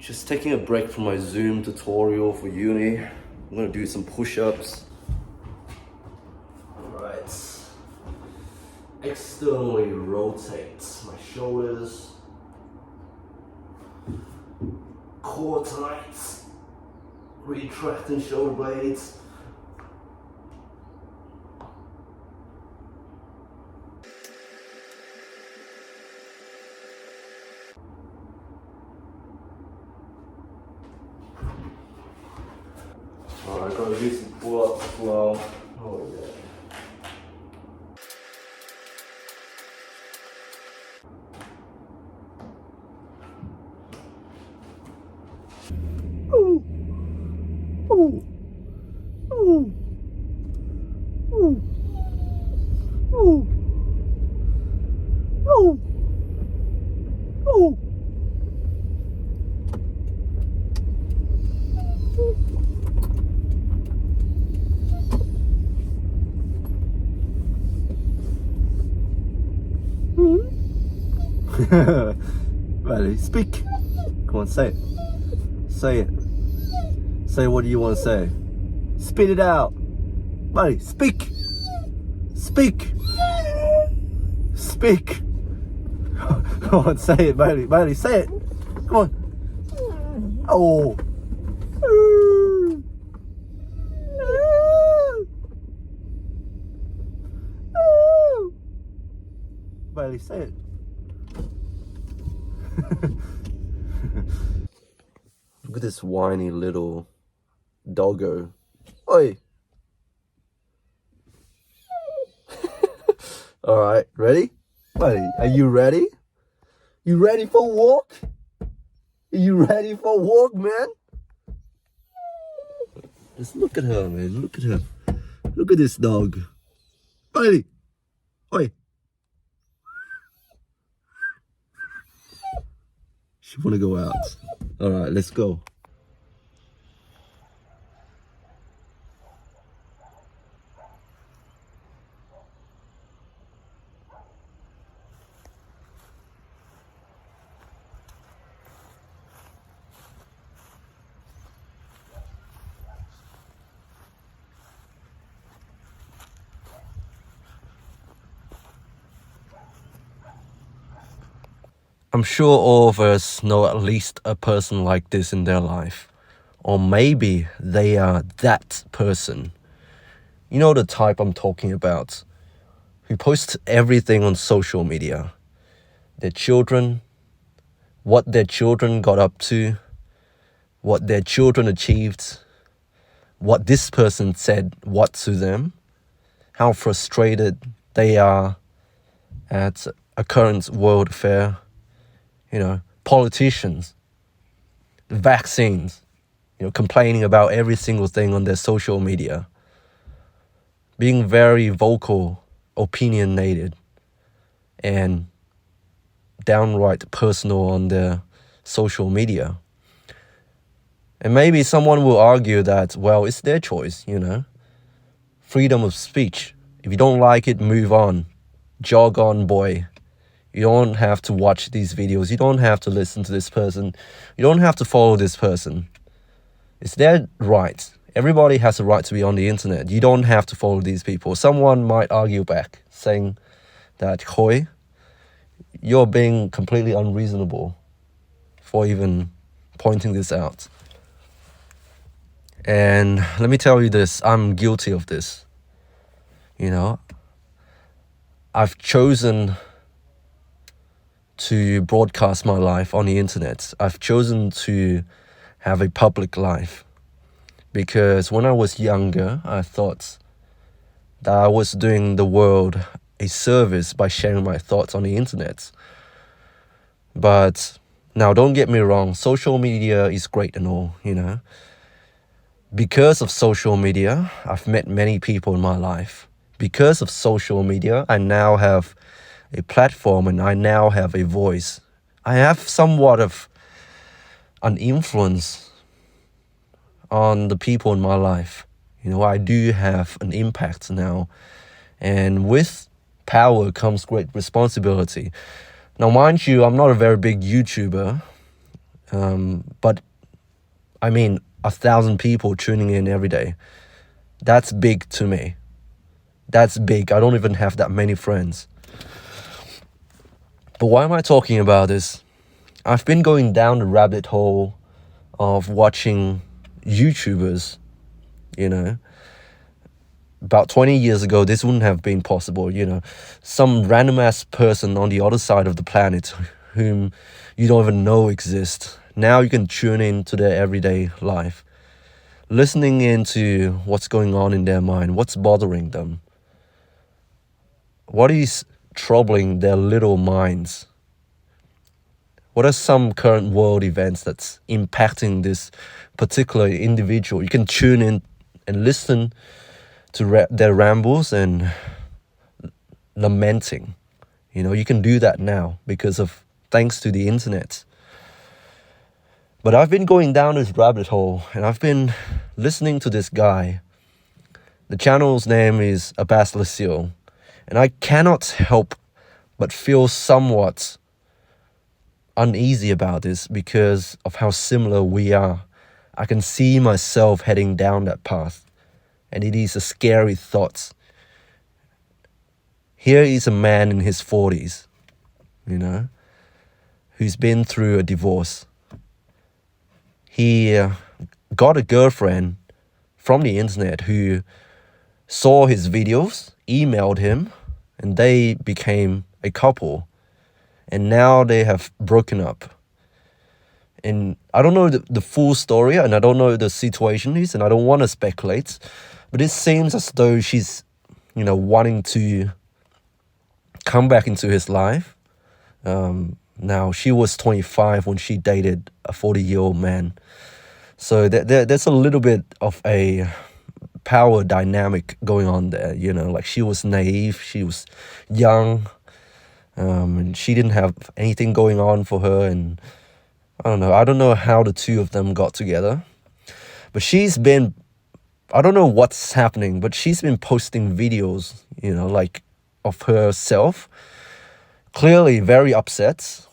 Just taking a break from my Zoom tutorial for uni. I'm gonna do some push-ups. Alright. Externally rotate my shoulders. Core tight. Retracting shoulder blades. Alright, gotta do some pull-ups as well. Oh yeah. Ooh. Ooh. Ooh. Ooh. Ooh. Ooh. Ooh. Ready? Speak. Come on, say it. Say it. Say what do you want to say. Spit it out. Buddy, speak. Speak. Speak. Come on, say it, buddy. Buddy, say it. Come on. Oh. Buddy, say it. Look at this whiny little doggo. Oi! Alright, ready? Buddy, are you ready? You ready for a walk? Are you ready for a walk, man? Just look at her, man. Look at her. Look at this dog. Buddy! Oi! She wanna go out. Alright, let's go. I'm sure all of us know at least a person like this in their life. Or maybe they are that person. You know the type I'm talking about. Who posts everything on social media. Their children, what their children got up to, what their children achieved, what this person said what to them, how frustrated they are at a current world affair. You know, politicians, vaccines, complaining about every single thing on their social media, being very vocal, opinionated, and downright personal on their social media. And maybe someone will argue that, well, it's their choice, freedom of speech. If you don't like it, move on. Jog on, boy. You don't have to watch these videos. You don't have to listen to this person. You don't have to follow this person. It's their right. Everybody has a right to be on the internet. You don't have to follow these people. Someone might argue back, saying that, Khoi, you're being completely unreasonable for even pointing this out. And let me tell you this, I'm guilty of this. I've chosen to broadcast my life on the internet. I've chosen to have a public life because when I was younger, I thought that I was doing the world a service by sharing my thoughts on the internet. But now, don't get me wrong, social media is great and all, Because of social media, I've met many people in my life. Because of social media, I now have a platform and I now have a voice. I have somewhat of an influence on the people in my life. I do have an impact now. And with power comes great responsibility. Now, mind you, I'm not a very big YouTuber. But I mean, 1,000 people tuning in every day. That's big to me. That's big. I don't even have that many friends. But why am I talking about this? I've been going down the rabbit hole of watching YouTubers, you know. About 20 years ago, this wouldn't have been possible, you know. Some random ass person on the other side of the planet whom you don't even know exists. Now you can tune in to their everyday life, listening into what's going on in their mind, what's bothering them, what is troubling their little minds. What are some current world events that's impacting this particular individual? You can tune in and listen to their rambles and lamenting. You know, you can do that now thanks to the internet. But I've been going down this rabbit hole and I've been listening to this guy. The channel's name is Abbas Lasil. And I cannot help but feel somewhat uneasy about this because of how similar we are. I can see myself heading down that path, and it is a scary thought. Here is a man in his 40s, you know, who's been through a divorce. He got a girlfriend from the internet who saw his videos, emailed him, and they became a couple. And now they have broken up. And I don't know the full story, and I don't know the situation is, and I don't want to speculate. But it seems as though she's, you know, wanting to come back into his life. Now, she was 25 when she dated a 40-year-old man. So there's a little bit of a power dynamic going on there, you know, like she was naive, she was young, and she didn't have anything going on for her, and I don't know how the two of them got together. But I don't know what's happening, but she's been posting videos, you know, like of herself, clearly very upset.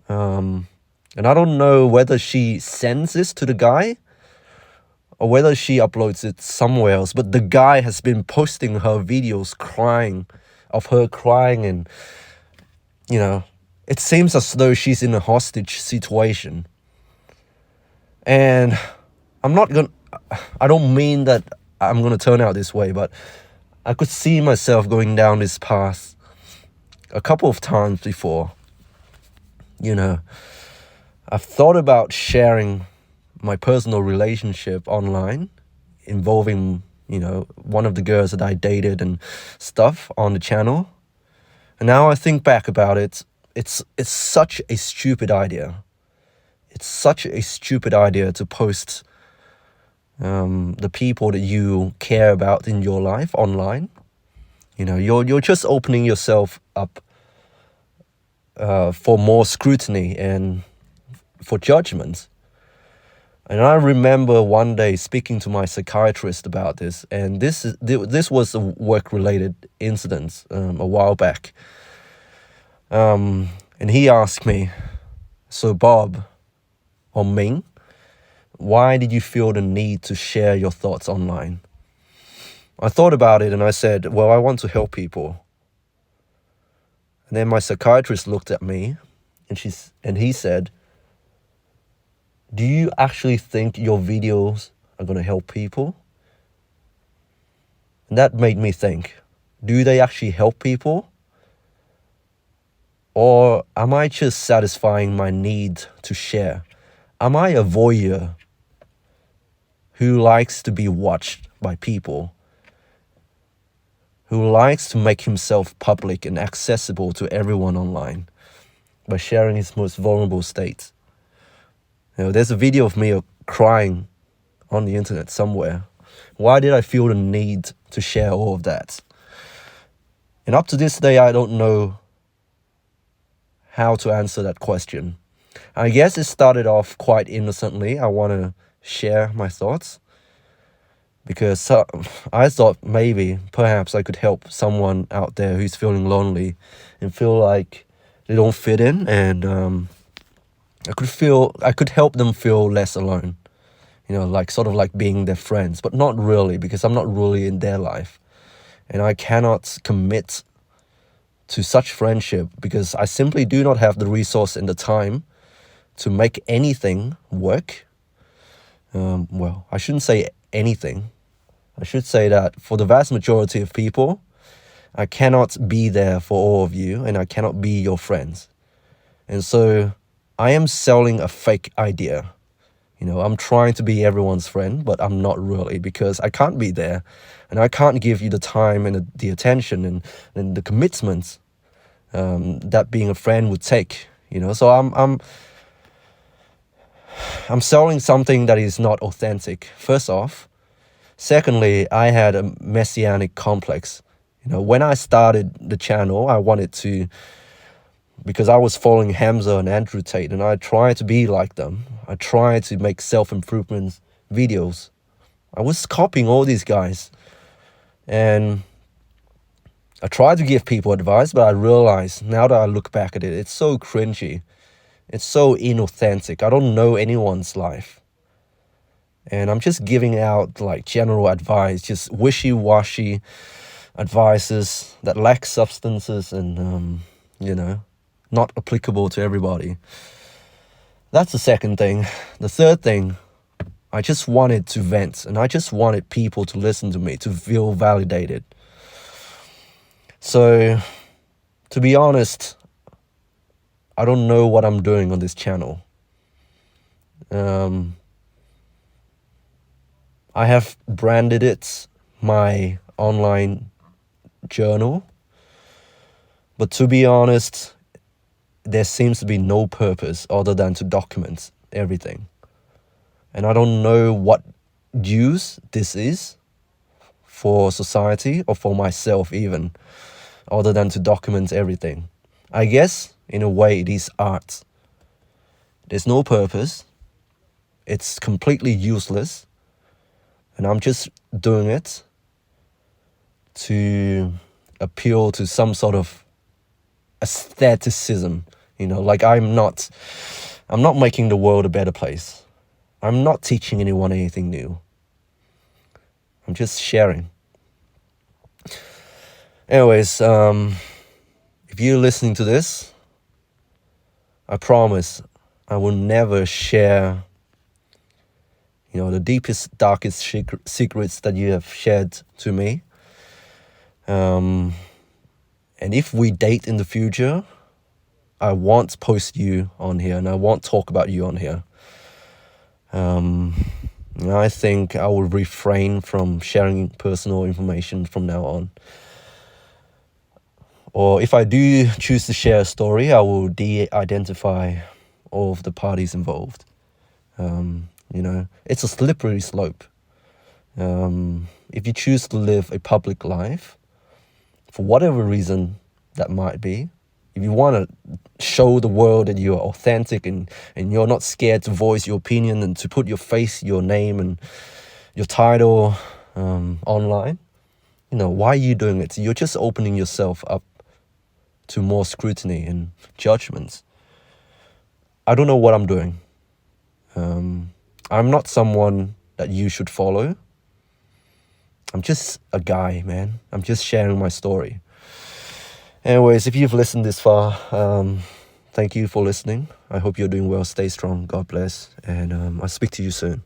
And I don't know whether she sends this to the guy or whether she uploads it somewhere else. But the guy has been posting her videos of her crying, and, you know, it seems as though she's in a hostage situation. And I don't mean that I'm gonna turn out this way, but I could see myself going down this path a couple of times before. You know, I've thought about sharing my personal relationship online involving, you know, one of the girls that I dated and stuff on the channel. And now I think back about it, it's such a stupid idea. It's such a stupid idea to post the people that you care about in your life online. You know, you're just opening yourself up for more scrutiny and for judgment. And I remember one day speaking to my psychiatrist about this, and this was a work-related incident a while back. And he asked me, "So Bob, or Ming, why did you feel the need to share your thoughts online?" I thought about it and I said, well, I want to help people. And then my psychiatrist looked at me and he said, "Do you actually think your videos are going to help people?" And that made me think, do they actually help people? Or am I just satisfying my need to share? Am I a voyeur who likes to be watched by people, who likes to make himself public and accessible to everyone online by sharing his most vulnerable state? You know, there's a video of me crying on the internet somewhere. Why did I feel the need to share all of that? And up to this day, I don't know how to answer that question. I guess it started off quite innocently. I want to share my thoughts because I thought perhaps I could help someone out there who's feeling lonely and feel like they don't fit in, and I could help them feel less alone. Like sort of like being their friends, but not really, because I'm not really in their life. And I cannot commit to such friendship because I simply do not have the resource and the time to make anything work. Well, I shouldn't say anything. I should say that for the vast majority of people, I cannot be there for all of you, and I cannot be your friends. And so I am selling a fake idea. I'm trying to be everyone's friend, but I'm not really, because I can't be there, and I can't give you the time and the attention and the commitment that being a friend would take. So I'm selling something that is not authentic, first off. Secondly, I had a messianic complex. When I started the channel, I wanted to, because I was following Hamza and Andrew Tate, and I tried to be like them. I tried to make self-improvement videos. I was copying all these guys. And I tried to give people advice, but I realized, now that I look back at it, it's so cringy. It's so inauthentic. I don't know anyone's life. And I'm just giving out like general advice, just wishy-washy advices that lack substances and, not applicable to everybody. That's the second thing. The third thing, I just wanted to vent, and I just wanted people to listen to me, to feel validated. So, to be honest, I don't know what I'm doing on this channel. I have branded it my online journal, but to be honest, there seems to be no purpose other than to document everything. And I don't know what use this is for society or for myself even, other than to document everything. I guess, in a way, it is art. There's no purpose. It's completely useless. And I'm just doing it to appeal to some sort of aestheticism. Like I'm not making the world a better place. I'm not teaching anyone anything new. I'm just sharing. Anyways, if you're listening to this, I promise I will never share, the deepest, darkest secrets that you have shared to me. And if we date in the future, I won't post you on here, and I won't talk about you on here. I think I will refrain from sharing personal information from now on. Or if I do choose to share a story, I will de-identify all of the parties involved. It's a slippery slope. If you choose to live a public life, for whatever reason that might be, if you want to show the world that you're authentic and you're not scared to voice your opinion and to put your face, your name, and your title online, why are you doing it? You're just opening yourself up to more scrutiny and judgments. I don't know what I'm doing. I'm not someone that you should follow. I'm just a guy, man. I'm just sharing my story. Anyways, if you've listened this far, thank you for listening. I hope you're doing well. Stay strong. God bless. And I'll speak to you soon.